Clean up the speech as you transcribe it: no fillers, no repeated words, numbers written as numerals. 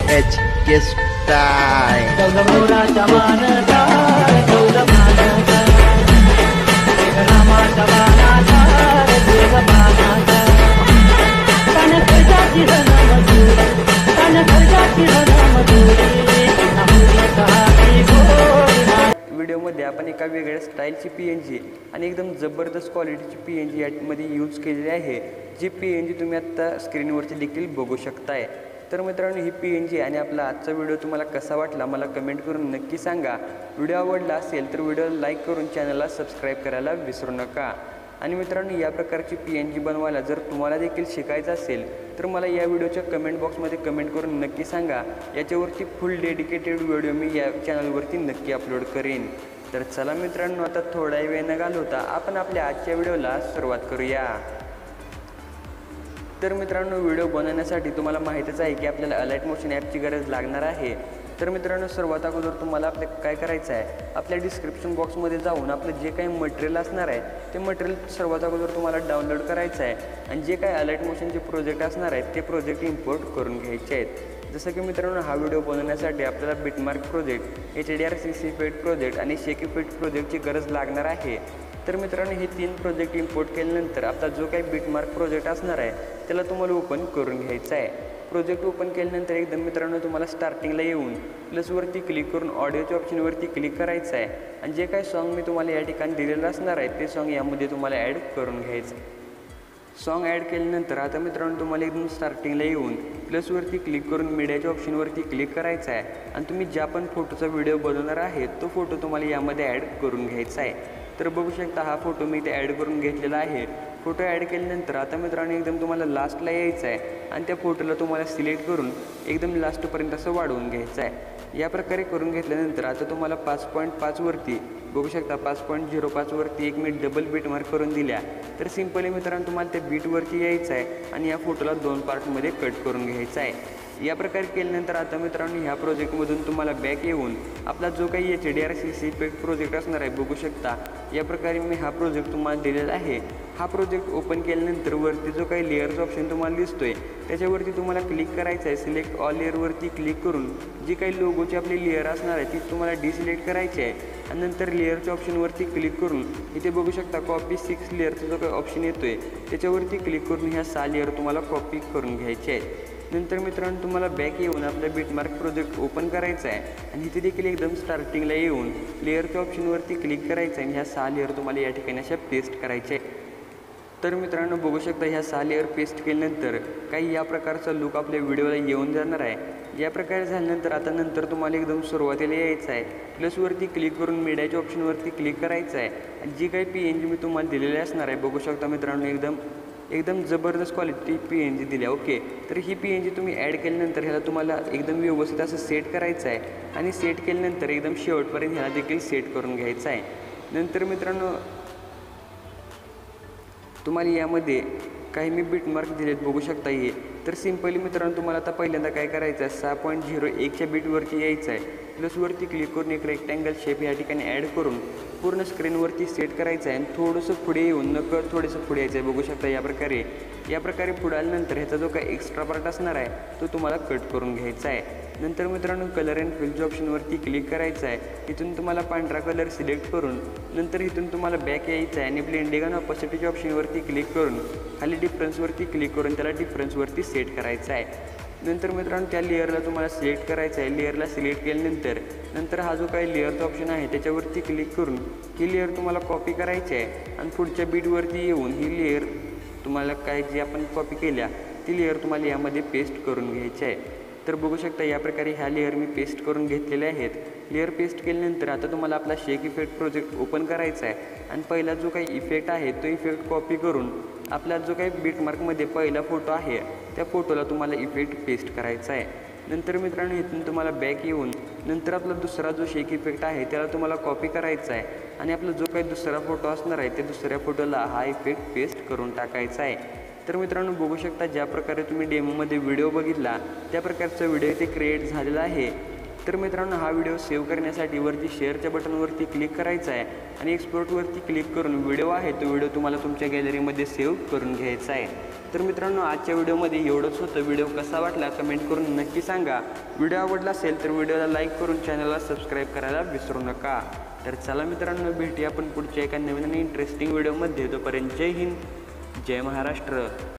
HK Style. व्हिडिओमध्ये आपण एका वेगळ्या स्टाईलची PNG आणि एकदम जबरदस्त क्वालिटीची PNG यामध्ये यूज केलेली आहे, जी PNG तुम्ही आत्ता स्क्रीनवरती देखील बघू शकताय। तर मित्रांनो, ही PNG आणि आपला आजचा व्हिडिओ तुम्हाला कसा वाटला मला कमेंट करून नक्की सांगा। व्हिडिओ आवडला असेल तर व्हिडिओला लाईक करून चॅनलला सबस्क्राईब करायला विसरू नका। आणि मित्रांनो, या प्रकारची PNG बनवायला जर तुम्हाला देखील शिकायचं असेल तर मला या व्हिडिओच्या कमेंट बॉक्समध्ये कमेंट करून नक्की सांगा। याच्यावरती फुल डेडिकेटेड व्हिडिओ मी या चॅनलवरती नक्की अपलोड करेन। तर चला मित्रांनो, आता थोडा वेळ न घालवता आपण आपल्या आजच्या व्हिडिओला सुरुवात करूया। तर मित्रांनो, व्हिडिओ बनवण्यासाठी तुम्हाला माहितीच आहे की आपल्याला अलाइट मोशन ॲपची गरज लागणार आहे। तर मित्रांनो, सर्वात अगोदर तुम्हाला आपल्या काय करायचं आहे, आपल्या डिस्क्रिप्शन बॉक्समध्ये जाऊन आपलं जे काही मटेरियल असणार आहे ते मटेरियल सर्वात अगोदर तुम्हाला डाउनलोड करायचं आहे आणि जे काही अलाइट मोशनचे प्रोजेक्ट असणार आहेत ते प्रोजेक्ट इम्पोर्ट करून घ्यायचे आहेत। जसं की मित्रांनो, हा व्हिडिओ बनवण्यासाठी आपल्याला Bitmark project, HDRCC effect project आणि शेक इफेक्ट प्रोजेक्टची गरज लागणार आहे। तर मित्रांनो, हे 3 प्रोजेक्ट इम्पोर्ट केल्यानंतर आपला जो काही बिटमार्क प्रोजेक्ट असणार आहे त्याला तुम्हाला ओपन करून घ्यायचा आहे। प्रोजेक्ट ओपन केल्यानंतर एकदम मित्रांनो तुम्हाला स्टार्टिंगला येऊन प्लसवरती क्लिक करून ऑडिओच्या ऑप्शनवरती क्लिक करायचं आहे आणि जे काही सॉन्ग मी तुम्हाला या ठिकाणी दिलेलं असणार आहे ते सॉन्ग यामध्ये तुम्हाला ॲड करून घ्यायचं आहे। सॉन्ग ॲड केल्यानंतर आता मित्रांनो तुम्हाला एकदम स्टार्टिंगला येऊन प्लसवरती क्लिक करून मीडियाच्या ऑप्शनवरती क्लिक करायचं आहे आणि तुम्ही ज्या पण फोटोचा व्हिडिओ बनवणार आहे तो फोटो तुम्हाला यामध्ये ॲड करून घ्यायचा आहे। तर बघू शकता, हा फोटो मी इथे ॲड करून घेतलेला आहे। फोटो ॲड केल्यानंतर आता मित्रांनो एकदम तुम्हाला लास्टला यायचं आहे आणि त्या फोटोला तुम्हाला सिलेक्ट करून एकदम लास्टपर्यंत असं वाढवून घ्यायचं आहे। या प्रकारे करून घेतल्यानंतर आता तुम्हाला 5.5 वरती बघू शकता 5.05 वरती एक मी डबल बीट मार्क करून दिल्या। तर सिंपली मित्रांनो तुम्हाला त्या बीटवरती यायचं आहे आणि या फोटोला 2 पार्टमध्ये कट करून घ्यायचं आहे। या प्रकारे केल्यानंतर आता मित्रांनो ह्या प्रोजेक्टमधून तुम्हाला बॅक येऊन आपला जो काही HDRCC इफेक्ट प्रोजेक्ट असणार आहे बघू शकता, या प्रकारे मी हा प्रोजेक्ट तुम्हाला दिलेला आहे। हा प्रोजेक्ट ओपन केल्यानंतर वरती जो काही लेअरचा ऑप्शन तुम्हाला दिसतोय त्याच्यावरती तुम्हाला क्लिक करायचं आहे। सिलेक्ट ऑल लेअरवरती क्लिक करून जी काही लोगोची आपली लेअर असणार आहे ती तुम्हाला डिसिलेक्ट करायची आहे आणि नंतर लेअरच्या ऑप्शनवरती क्लिक करून इथे बघू शकता कॉपी 6 लेअरचा जो काही ऑप्शन येतोय त्याच्यावरती क्लिक करून ह्या 6 लेअर तुम्हाला कॉपी करून घ्यायचे आहेत। नंतर मित्रांनो तुम्हाला बॅक येऊन आपला बिटमार्क प्रोजेक्ट ओपन करायचा आहे आणि इथे देखील एकदम स्टार्टिंगला येऊन लेअरच्या ऑप्शनवरती क्लिक करायचं आहे आणि ह्या 6 लेअर तुम्हाला या ठिकाणी अशा पेस्ट करायचे आहे। तर मित्रांनो बघू शकता, ह्या 6 लेअर पेस्ट केल्यानंतर काही या प्रकारचा लुक आपल्या व्हिडिओला येऊन जाणार आहे। या प्रकारे झाल्यानंतर आता नंतर तुम्हाला एकदम सुरुवातीला यायचं आहे, प्लसवरती क्लिक करून मीडियाच्या ऑप्शनवरती क्लिक करायचं आहे आणि जी काही PNG मी तुम्हाला दिलेली असणार आहे बघू शकता मित्रांनो एकदम जबरदस्त क्वालिटी PNG दिल्या। ओके, तर ही PNG तुम्ही ॲड केल्यानंतर ह्याला तुम्हाला एकदम व्यवस्थित असं सेट करायचं आहे आणि सेट केल्यानंतर एकदम शेवटपर्यंत ह्याला देखील सेट करून घ्यायचं आहे। नंतर मित्रांनो तुम्हाला यामध्ये काही मी बीटमार्क दिलेत बघू शकता हे। तर सिंपली मित्रांनो तुम्हाला आता पहिल्यांदा काय करायचं आहे, 6.01च्या बीटवरती यायचं आहे, प्लसवरती क्लिक करून एक रेक्टँगल शेप या ठिकाणी ॲड करून पूर्ण स्क्रीनवरती सेट करायचं आहे आणि थोडंसं पुढे येऊन नकळत थोडंसं पुढे यायचं आहे बघू शकता। या प्रकारे पुढे आल्यानंतर ह्याचा जो काही एक्स्ट्रा पार्ट असणार आहे तो तुम्हाला कट करून घ्यायचा आहे। नंतर मित्रांनो कलर अँड फिलच्या ऑप्शनवरती क्लिक करायचं आहे, इथून तुम्हाला पांढरा कलर सिलेक्ट करून नंतर इथून तुम्हाला बॅक यायचं आहे आणि ब्लेंडिंग आणि ऑपोसिटीच्या ऑप्शनवरती क्लिक करून खाली डिफरन्सवरती क्लिक करून त्याला डिफरन्सवरती सेट करायचं आहे। नंतर मित्रांनो त्या लेअरला तुम्हाला सिलेक्ट करायचं आहे। लेअरला सिलेक्ट केल्यानंतर हा जो काही लेअरचा ऑप्शन आहे त्याच्यावरती क्लिक करून ही लेअर तुम्हाला कॉपी करायची आहे आणि पुढच्या बीटवरती येऊन ही लेअर तुम्हाला काय जी आपण कॉपी केल्या ती लेअर तुम्हाला यामध्ये पेस्ट करून घ्यायची आहे। तर बघू शकता या प्रकारे ह्या लेअर मी पेस्ट करून घेतलेल्या आहेत। लेअर पेस्ट केल्यानंतर आता तुम्हाला आपला शेक इफेक्ट प्रोजेक्ट ओपन करायचा आहे आणि पहिला जो काही इफेक्ट आहे तो इफेक्ट कॉपी करून आपला जो काही बीटमार्कमध्ये पहिला फोटो आहे त्या फोटोला तुम्हाला इफेक्ट पेस्ट करायचा आहे। नंतर मित्रांनो इथून तुम्हाला बॅक येऊन नंतर आपला दुसरा जो शेक इफेक्ट आहे त्याला तुम्हाला कॉपी करायचा आहे आणि आपला जो काही दुसरा फोटो असणार आहे त्या दुसऱ्या फोटोला हा इफेक्ट पेस्ट करून टाकायचा आहे। तर मित्रांनो बघू शकता ज्या प्रकारे तुम्ही डेमोमध्ये व्हिडिओ बघितला त्या प्रकारचा व्हिडिओ इथे क्रिएट झालेला आहे। तर मित्रांनो हा व्हिडिओ सेव्ह करण्यासाठी वरती शेअरच्या बटनवरती क्लिक करायचं आहे आणि एक्सपोर्टवरती क्लिक करून व्हिडिओ आहे तो व्हिडिओ तुम्हाला तुमच्या गॅलरीमध्ये सेव्ह करून घ्यायचा आहे। तर मित्रांनो आजच्या व्हिडिओमध्ये एवढंच होतं। व्हिडिओ कसा वाटला कमेंट करून नक्की सांगा। व्हिडिओ आवडला असेल तर व्हिडिओला लाईक करून चॅनलला सबस्क्राईब करायला विसरू नका। तर चला मित्रांनो भेटूया आपण पुढच्या एका नवीन आणि इंटरेस्टिंग व्हिडिओमध्ये। तोपर्यंत जय हिंद जय महाराष्ट्र।